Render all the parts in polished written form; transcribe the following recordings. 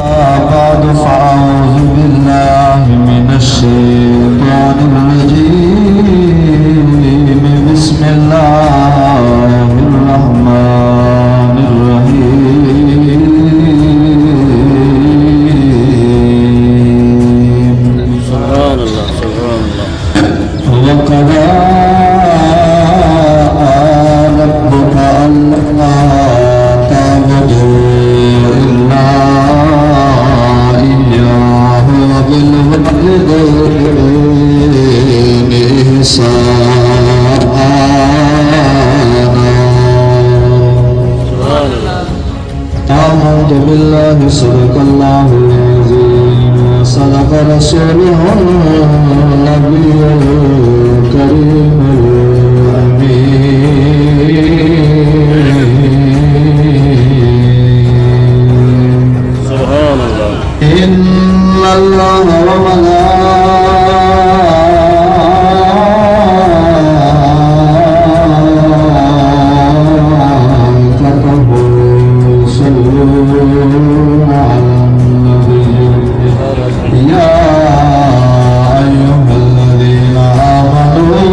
بعد فأعوذ بالله من الشيطان الرجيم بسم الله الرحمن الرحيم سبحان الله سبحان الله وقضى ربك ألا تعبدوا إلا إياه وبالوالدين إحسانا آمنت بالله صدق الله العظيم وصدق رسوله النبي الكريم الأمين سبحان الله إن الله وملائكته يصلون على النبي يا أيها الذين آمنوا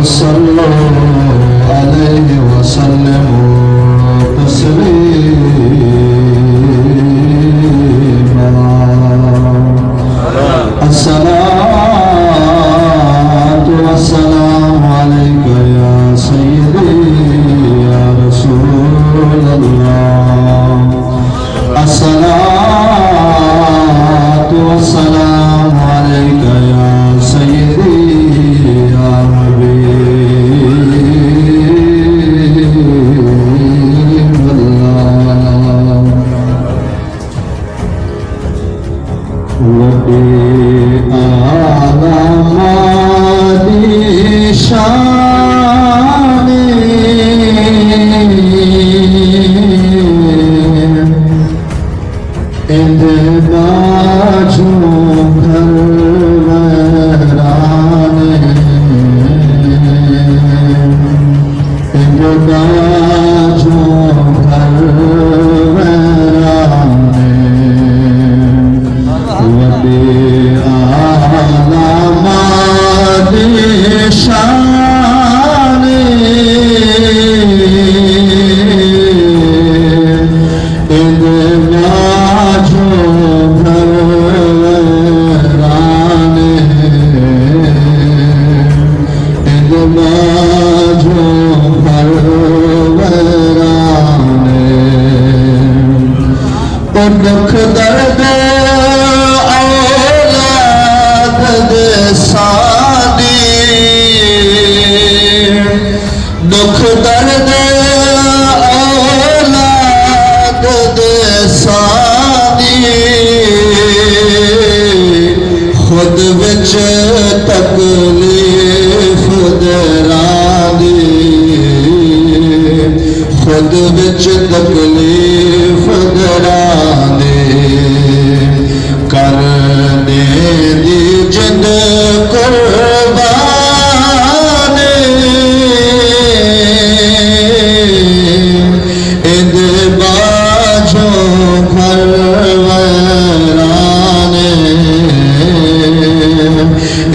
صلوا عليه وسلموا تسليما الصلاة والسلام عليك يا سيدي يا رسول الله الصلاة والسلام عليك يا سيدي يا حبيب الله وفي أعظم شاني إذ باجوا كربلانے إذ باجوا كربلانے وبأعظم شاني إذ باجوا كربلانے إذ باجوا كربلانے او دکھ درد दुख दर्द औलाद दे सानी खुद विच तकलीफ दरानी खुद विच तकलीफ दरानी करने दी जिंद कुर्बानी इद बाजों घरवाने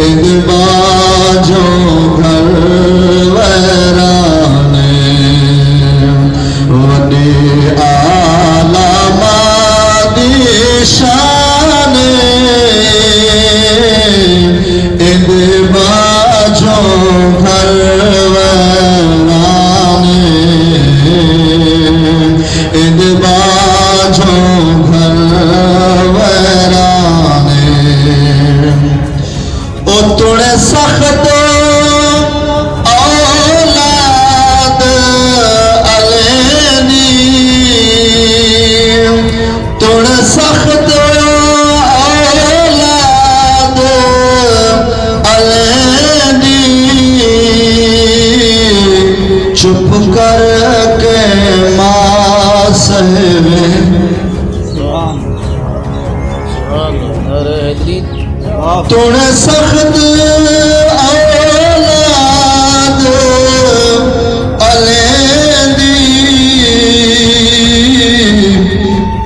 इद बाजों घरवाने वडी आलामा दी शाने इद बाजों घरवाने इद बाजों घरवाने ओ तुड़े सख्त औलाद अलेनी तुड़े सख्त औलाद अलेनी चुप करके माँ सहवे तुड़े सख्त औलाद अलेनी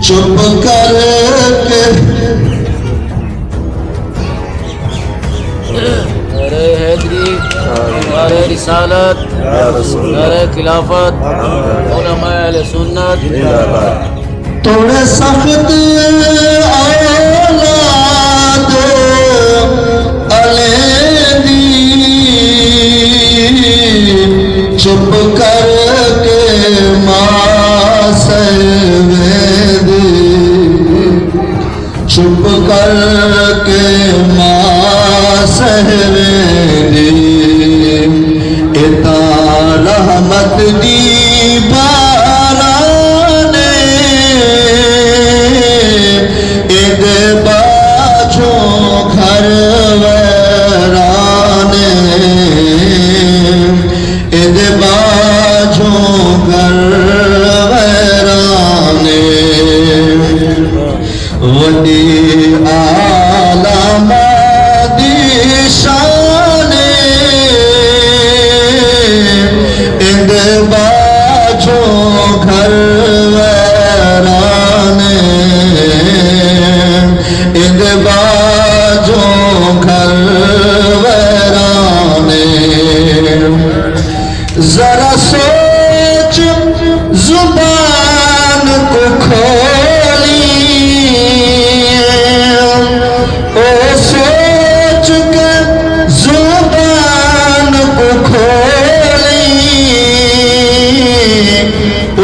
चुप करके नारे हैदरी, नारे रिसालत, नारे खिलाफत, उलमा अहले सुन्नत थोड़े सख्त औलाद अलेदी चुप करके मासवेदी चुप करके मासवेदी इता रहमत दी बाराने इद बाजो घर वराने इद बाजो घर वराने वडी आलमा दी शाने इद बाजो घर वराने इद बाजो घर वराने जरा सोच जुबान को खोली ओ सोच के जुबान को खोली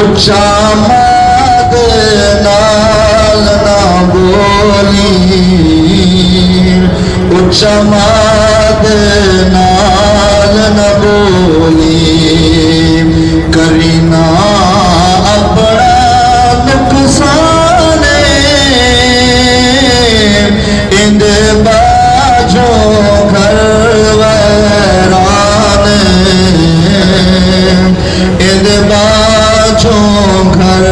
उच्चा माद नाल ना बोली उच्चा माद नाल न बोली करीना अपना नुकसान इंद बाजो घर वराने इंद बाजो घर